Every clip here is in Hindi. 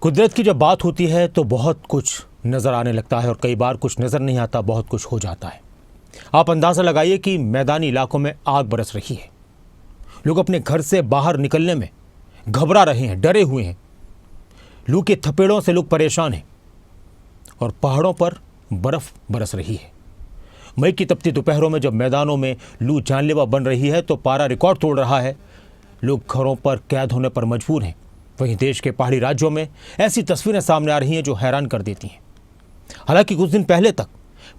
कुदरत की जब बात होती है तो बहुत कुछ नज़र आने लगता है और कई बार कुछ नज़र नहीं आता, बहुत कुछ हो जाता है। आप अंदाज़ा लगाइए कि मैदानी इलाकों में आग बरस रही है। लोग अपने घर से बाहर निकलने में घबरा रहे हैं, डरे हुए हैं। लू के थपेड़ों से लोग परेशान हैं और पहाड़ों पर बर्फ बरस रही है। मई की तपती दोपहरों में जब मैदानों में लू जानलेवा बन रही है तो पारा रिकॉर्ड तोड़ रहा है। लोग घरों पर कैद होने पर मजबूर हैं। वहीं देश के पहाड़ी राज्यों में ऐसी तस्वीरें सामने आ रही हैं जो हैरान कर देती हैं। हालांकि कुछ दिन पहले तक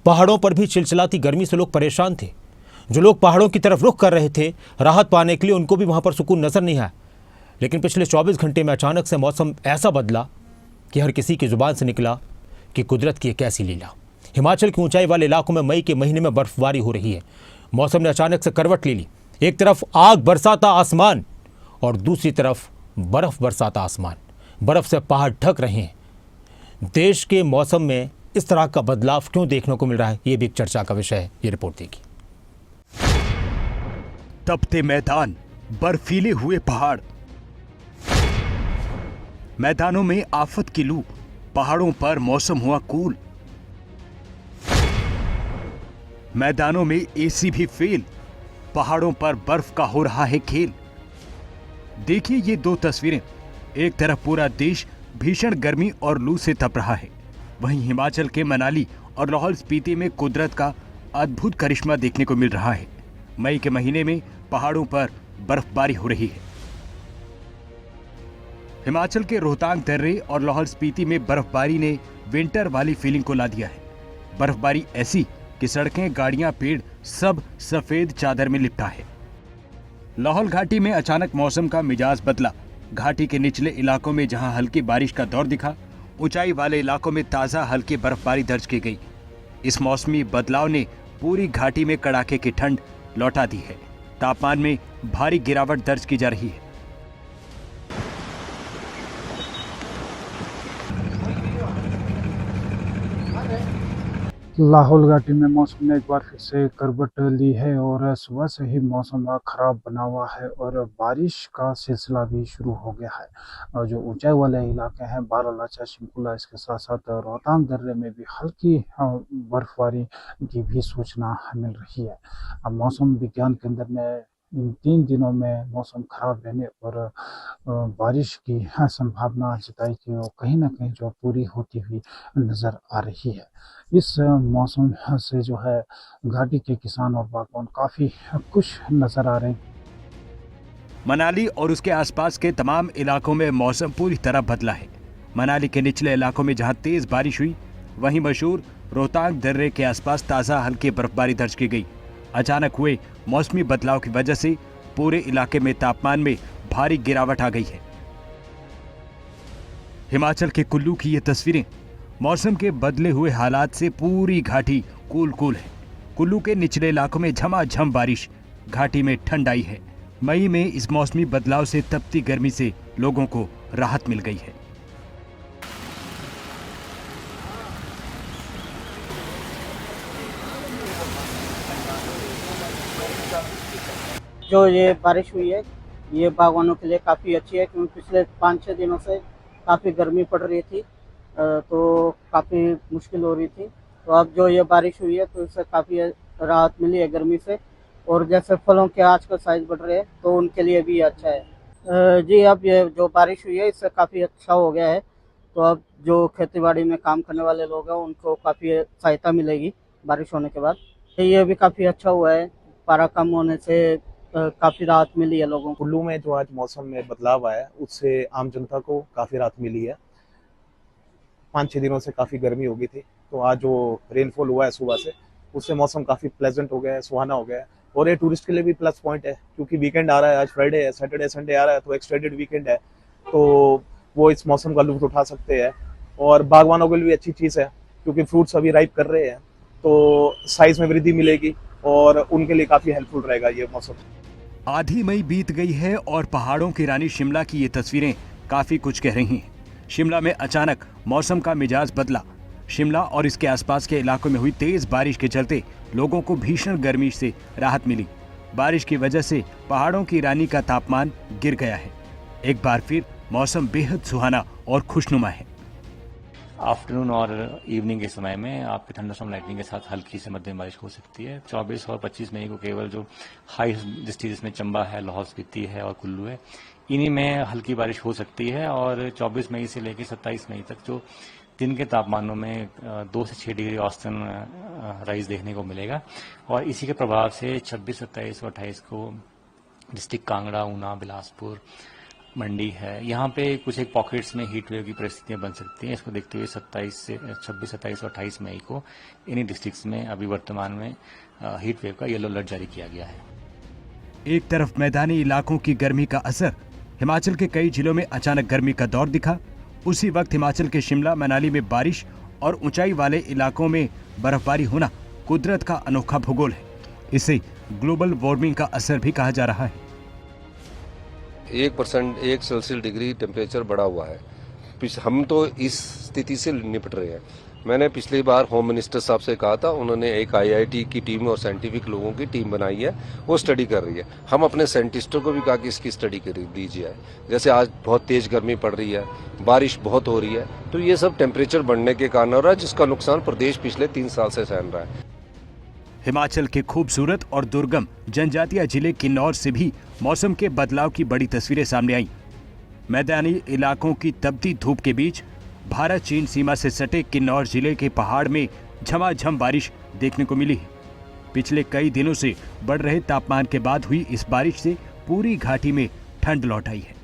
पहाड़ों पर भी चिलचिलाती गर्मी से लोग परेशान थे। जो लोग पहाड़ों की तरफ रुख कर रहे थे राहत पाने के लिए, उनको भी वहां पर सुकून नजर नहीं आया। लेकिन पिछले 24 घंटे में अचानक से मौसम ऐसा बदला कि हर किसी की जुबान से निकला कि कुदरत की एक ऐसी लीला। हिमाचल के ऊंचाई वाले इलाकों में मई के महीने में बर्फबारी हो रही है। मौसम ने अचानक से करवट ले ली। एक तरफ आग बरसाता आसमान और दूसरी तरफ बर्फ बरसाता आसमान। बर्फ से पहाड़ ढक रहे हैं। देश के मौसम में इस तरह का बदलाव क्यों देखने को मिल रहा है, ये भी एक चर्चा का विषय है। ये रिपोर्ट देखिए। तपते मैदान, बर्फीले हुए पहाड़, मैदानों में आफत की लू, पहाड़ों पर मौसम हुआ कूल, मैदानों में एसी भी फेल, पहाड़ों पर बर्फ का हो रहा है खेल। देखिए ये दो तस्वीरें। एक तरफ पूरा देश भीषण गर्मी और लू से तप रहा है, वहीं हिमाचल के मनाली और लाहौल स्पीति में कुदरत का अद्भुत करिश्मा देखने को मिल रहा है। मई के महीने में पहाड़ों पर बर्फबारी हो रही है। हिमाचल के रोहतांग दर्रे और लाहौल स्पीति में बर्फबारी ने विंटर वाली फीलिंग को ला दिया है। बर्फबारी ऐसी कि सड़कें, गाड़ियां, पेड़ सब सफेद चादर में लिपटा है। लाहौल घाटी में अचानक मौसम का मिजाज बदला। घाटी के निचले इलाकों में जहां हल्की बारिश का दौर दिखा, ऊंचाई वाले इलाकों में ताजा हल्की बर्फबारी दर्ज की गई। इस मौसमी बदलाव ने पूरी घाटी में कड़ाके की ठंड लौटा दी है। तापमान में भारी गिरावट दर्ज की जा रही है। लाहौल घाटी में मौसम ने एक बार फिर से करवट ली है और सुबह से ही मौसम खराब बना हुआ है और बारिश का सिलसिला भी शुरू हो गया है। और जो ऊंचाई वाले इलाके हैं, बारालाचा, शिंकुला, इसके साथ साथ रोहतांग दर्रे में भी हल्की बर्फबारी की भी सूचना मिल रही है। अब मौसम विज्ञान केंद्र ने इन 3 दिनों में मौसम खराब रहने और बारिश की संभावना जताई कि वो कहीं ना कहीं जो पूरी होती हुई नज़र आ रही है। इस मौसम से जो है घाटी के किसान और बागवान काफ़ी खुश नज़र आ रहे हैं। मनाली और उसके आसपास के तमाम इलाकों में मौसम पूरी तरह बदला है। मनाली के निचले इलाकों में जहां तेज बारिश हुई, वहीं मशहूर रोहतांग दर्रे के आसपास ताज़ा हल्की बर्फबारी दर्ज की गई। अचानक हुए मौसमी बदलाव की वजह से पूरे इलाके में तापमान में भारी गिरावट आ गई है। हिमाचल के कुल्लू की ये तस्वीरें मौसम के बदले हुए हालात से पूरी घाटी कूल है। कुल्लू के निचले इलाकों में झमाझम बारिश, घाटी में ठंड आई है। मई में इस मौसमी बदलाव से तपती गर्मी से लोगों को राहत मिल गई है। जो ये बारिश हुई है ये बागवानों के लिए काफ़ी अच्छी है, क्योंकि पिछले 5-6 दिनों से काफ़ी गर्मी पड़ रही थी, तो काफ़ी मुश्किल हो रही थी। तो अब जो ये बारिश हुई है तो इससे काफ़ी राहत मिली है गर्मी से। और जैसे फलों के आजकल साइज बढ़ रहे हैं तो उनके लिए भी अच्छा है। जी, अब ये जो बारिश हुई है इससे काफ़ी अच्छा हो गया है। तो अब जो खेतीबाड़ी में काम करने वाले लोग हैं उनको काफ़ी सहायता मिलेगी बारिश होने के बाद। ये भी काफ़ी अच्छा हुआ है, पारा कम होने से काफ़ी राहत मिली है लोगों को। कुल्लू में जो आज मौसम में बदलाव आया उससे आम जनता को काफ़ी राहत मिली है। 5-6 दिनों से काफ़ी गर्मी हो गई थी, तो आज जो रेनफॉल हुआ है सुबह से, उससे मौसम काफ़ी प्लेजेंट हो गया है, सुहाना हो गया है। और ये टूरिस्ट के लिए भी प्लस पॉइंट है, क्योंकि वीकेंड आ रहा है, आज फ्राइडे है, सैटरडे संडे आ रहा है, तो एक्सटेंडेड वीकेंड है, तो वो इस मौसम का लुत्फ उठा सकते हैं। और बागवानों के लिए भी अच्छी चीज़ है, क्योंकि फ्रूट्स अभी राइप कर रहे हैं, तो साइज में वृद्धि मिलेगी और उनके लिए काफ़ी हेल्पफुल रहेगा ये मौसम। आधी मई बीत गई है और पहाड़ों की रानी शिमला की ये तस्वीरें काफी कुछ कह रही हैं। शिमला में अचानक मौसम का मिजाज बदला। शिमला और इसके आसपास के इलाकों में हुई तेज बारिश के चलते लोगों को भीषण गर्मी से राहत मिली। बारिश की वजह से पहाड़ों की रानी का तापमान गिर गया है। एक बार फिर मौसम बेहद सुहाना और खुशनुमा है। आफ्टरनून और इवनिंग के समय में आपकी थंडरस्टॉर्म लाइटनिंग के साथ हल्की से मध्यम बारिश हो सकती है। 24 और 25 मई को केवल जो हाई डिस्ट्रिक्ट में चंबा है, लाहौल स्पीति है और कुल्लू है, इन्हीं में हल्की बारिश हो सकती है। और 24 मई से लेकर 27 मई तक जो दिन के तापमानों में 2 से 6 डिग्री औसतन राइज देखने को मिलेगा। और इसी के प्रभाव से 26, 27 और 28 को डिस्ट्रिक्ट कांगड़ा, ऊना, बिलासपुर, मंडी है, यहाँ पे कुछ एक पॉकेट्स में हीट वेव की परिस्थितियां बन सकती हैं। इसको देखते हुए 26, 27 और 28 मई को इन्हीं डिस्ट्रिक्ट्स में अभी वर्तमान में हीट वेव का येलो अलर्ट जारी किया गया है। एक तरफ मैदानी इलाकों की गर्मी का असर, हिमाचल के कई जिलों में अचानक गर्मी का दौर दिखा। उसी वक्त हिमाचल के शिमला, मनाली में बारिश और ऊंचाई वाले इलाकों में बर्फबारी होना कुदरत का अनोखा भूगोल है। इसे ग्लोबल वार्मिंग का असर भी कहा जा रहा है। 1% 1 सेल्सियस डिग्री टेम्परेचर बढ़ा हुआ है। हम तो इस स्थिति से निपट रहे हैं। मैंने पिछली बार होम मिनिस्टर साहब से कहा था, उन्होंने एक IIT की टीम और साइंटिफिक लोगों की टीम बनाई है, वो स्टडी कर रही है। हम अपने साइंटिस्टों को भी कहा कि इसकी स्टडी कर दीजिए। जैसे आज बहुत तेज गर्मी पड़ रही है, बारिश बहुत हो रही है, तो ये सब टेम्परेचर बढ़ने के कारण हो रहा है, जिसका नुकसान प्रदेश पिछले 3 साल से सहन रहा है। हिमाचल के खूबसूरत और दुर्गम जनजातीय जिले किन्नौर से भी मौसम के बदलाव की बड़ी तस्वीरें सामने आई। मैदानी इलाकों की तपती धूप के बीच भारत चीन सीमा से सटे किन्नौर जिले के पहाड़ में झमाझम बारिश देखने को मिली है। पिछले कई दिनों से बढ़ रहे तापमान के बाद हुई इस बारिश से पूरी घाटी में ठंड लौट आई है।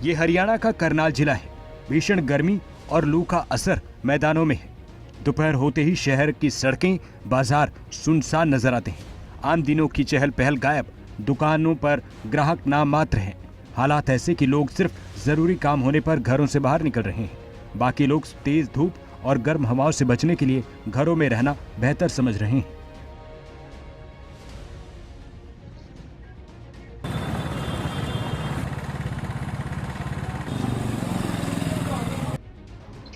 ये हरियाणा का करनाल जिला है। भीषण गर्मी और लू का असर मैदानों में है। दोपहर होते ही शहर की सड़कें, बाजार सुनसान नजर आते हैं। आम दिनों की चहल पहल गायब, दुकानों पर ग्राहक नाम मात्र हैं। हालात ऐसे कि लोग सिर्फ जरूरी काम होने पर घरों से बाहर निकल रहे हैं। बाकी लोग तेज धूप और गर्म हवाओं से बचने के लिए घरों में रहना बेहतर समझ रहे हैं।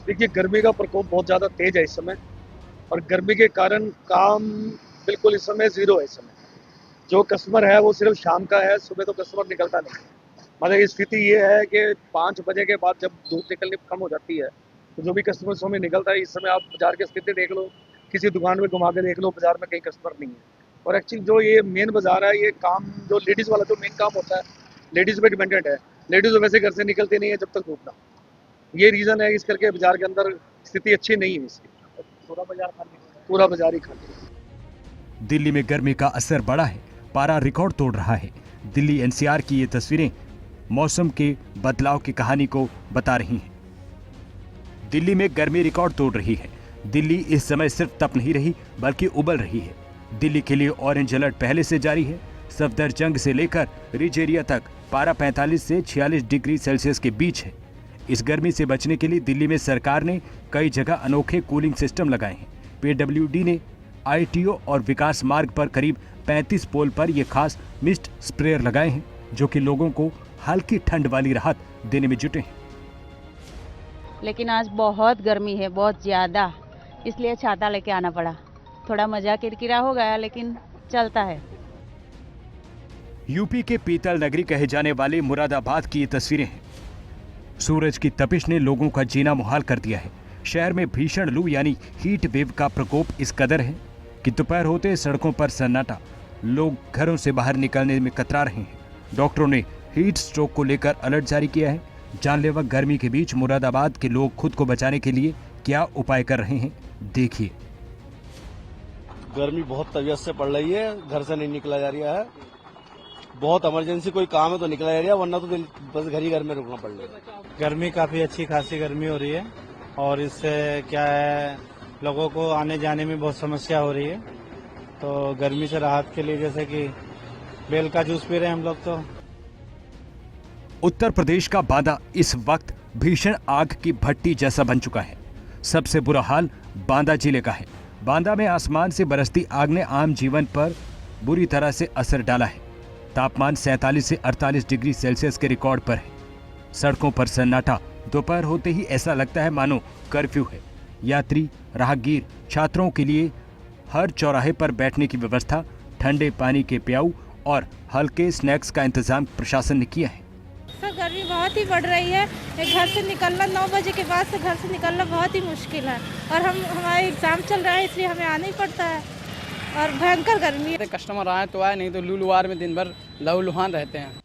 देखिए, गर्मी का प्रकोप बहुत ज़्यादा तेज है इस समय, और गर्मी के कारण काम बिल्कुल इस समय जीरो है। इस समय जो कस्टमर है वो सिर्फ शाम का है, सुबह तो कस्टमर निकलता नहीं है। मतलब स्थिति ये है कि 5 बजे के बाद जब धूप निकलनी कम हो जाती है तो जो भी कस्टमर समय निकलता है। इस समय आप बाजार की स्थिति देख लो, किसी दुकान में घुमा के देख लो, बाजार में कहीं कस्टमर नहीं है। और एक्चुअली जो ये मेन बाजार है, ये काम जो लेडीज़ वाला जो मेन काम होता है, लेडीज़ पे डिपेंडेंट है। लेडीज़ वैसे घर से निकलती नहीं है जब तक धूप ना। ये रीज़न है इस करके बाजार के अंदर स्थिति अच्छी नहीं है इसकी। पूरा बाजार ही खाली है। दिल्ली में गर्मी का असर बड़ा है, पारा रिकॉर्ड तोड़ रहा है। दिल्ली NCR की ये तस्वीरें मौसम के बदलाव की कहानी को बता रही हैं। दिल्ली में गर्मी रिकॉर्ड तोड़ रही है। दिल्ली इस समय सिर्फ तप नहीं रही बल्कि उबल रही है। दिल्ली के लिए ऑरेंज अलर्ट पहले से जारी है। सफदरजंग से लेकर रिज एरिया तक पारा 45 से 46 डिग्री सेल्सियस के बीच है। इस गर्मी से बचने के लिए दिल्ली में सरकार ने कई जगह अनोखे कूलिंग सिस्टम लगाए हैं। PWD ने ITO और विकास मार्ग पर करीब 35 पोल पर ये खास मिस्ट स्प्रेयर लगाए हैं, जो कि लोगों को हल्की ठंड वाली राहत देने में जुटे हैं। लेकिन आज बहुत गर्मी है, बहुत ज़्यादा, इसलिए छाता लेके आना पड़ा। थोड़ा मजा किरकिरा हो गया लेकिन चलता है। यूपी के पीतल नगरी कहे जाने वाले मुरादाबाद की ये तस्वीरें हैं। सूरज की तपिश ने लोगों का जीना मुहाल कर दिया है। शहर में भीषण लू यानी हीट वेव का प्रकोप इस कदर है कि दोपहर होते सड़कों पर सन्नाटा, लोग घरों से बाहर निकलने में कतरा रहे हैं। डॉक्टरों ने हीट स्ट्रोक को लेकर अलर्ट जारी किया है। जानलेवा गर्मी के बीच मुरादाबाद के लोग खुद को बचाने के लिए क्या उपाय कर रहे हैं, देखिए। गर्मी बहुत तबीयत से पड़ रही है, घर से नहीं निकला जा रहा है। बहुत इमरजेंसी कोई काम है तो निकला जा रहा है, वरना तो बस घर में रुकना पड़ रहा है। गर्मी काफी अच्छी खासी गर्मी हो रही है और इससे क्या है, लोगों को आने जाने में बहुत समस्या हो रही है। तो गर्मी से राहत के लिए जैसे कि बेल का जूस पी रहे हैं हम लोग। तो उत्तर प्रदेश का बांदा इस वक्त भीषण आग की भट्टी जैसा बन चुका है। सबसे बुरा हाल बांदा जिले का है। बांदा में आसमान से बरसती आग ने आम जीवन पर बुरी तरह से असर डाला है। तापमान 47 से 48 डिग्री सेल्सियस के रिकॉर्ड पर है। सड़कों पर सन्नाटा। दोपहर होते ही ऐसा लगता है मानो कर्फ्यू है। यात्री, राहगीर, छात्रों के लिए हर चौराहे पर बैठने की व्यवस्था, ठंडे पानी के प्याऊ और हल्के स्नैक्स का इंतजाम प्रशासन ने किया है। सर गर्मी बहुत ही बढ़ रही है। घर से निकलना 9 बजे के बाद से घर से निकलना बहुत ही मुश्किल है और हमारे एग्जाम चल रहा है इसलिए हमें आना ही पड़ता है और भयंकर गर्मी है। कस्टमर आए तो आए, नहीं तो लूलुआर में दिन भर लहूलुहान रहते हैं।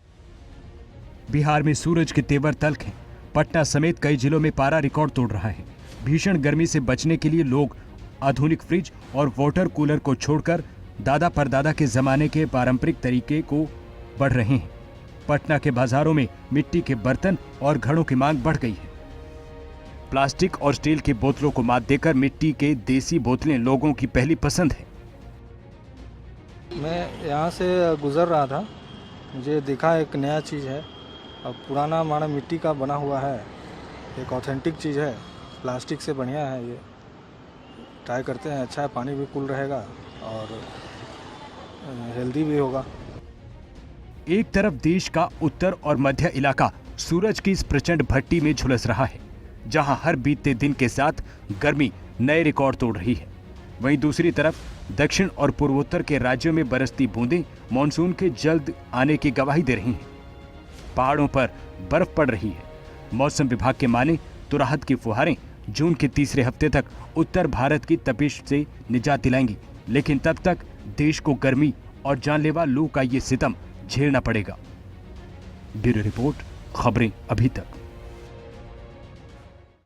बिहार में सूरज के तेवर तल्ख हैं। पटना समेत कई जिलों में पारा रिकॉर्ड तोड़ रहा है। भीषण गर्मी से बचने के लिए लोग आधुनिक फ्रिज और वाटर कूलर को छोड़कर दादा परदादा के जमाने के पारंपरिक तरीके को बढ़ रहे हैं। पटना के बाजारों में मिट्टी के बर्तन और घड़ों की मांग बढ़ गई है। प्लास्टिक और स्टील की बोतलों को मात देकर मिट्टी के देसी बोतलें लोगों की पहली पसंद है। मैं यहाँ से गुजर रहा था, मुझे देखा एक नया चीज़ है। अब पुराना हमारा मिट्टी का बना हुआ है, एक ऑथेंटिक चीज़ है, प्लास्टिक से बढ़िया है। ये ट्राई करते हैं, अच्छा है, पानी भी कूल रहेगा और हेल्दी भी होगा। एक तरफ देश का उत्तर और मध्य इलाका सूरज की इस प्रचंड भट्टी में झुलस रहा है, जहां हर बीतते दिन के साथ गर्मी नए रिकॉर्ड तोड़ रही है। वहीं दूसरी तरफ दक्षिण और पूर्वोत्तर के राज्यों में बरसती बूंदें मानसून के जल्द आने की गवाही दे रही हैं। पहाड़ों पर बर्फ पड़ रही है। मौसम विभाग के माने तो राहत की फुहारें जून के तीसरे हफ्ते तक उत्तर भारत की तपिश से निजात दिलाएंगी, लेकिन तब तक देश को गर्मी और जानलेवा लू का ये सितम झेलना पड़ेगा। ब्यूरो रिपोर्ट, खबरें अभी तक।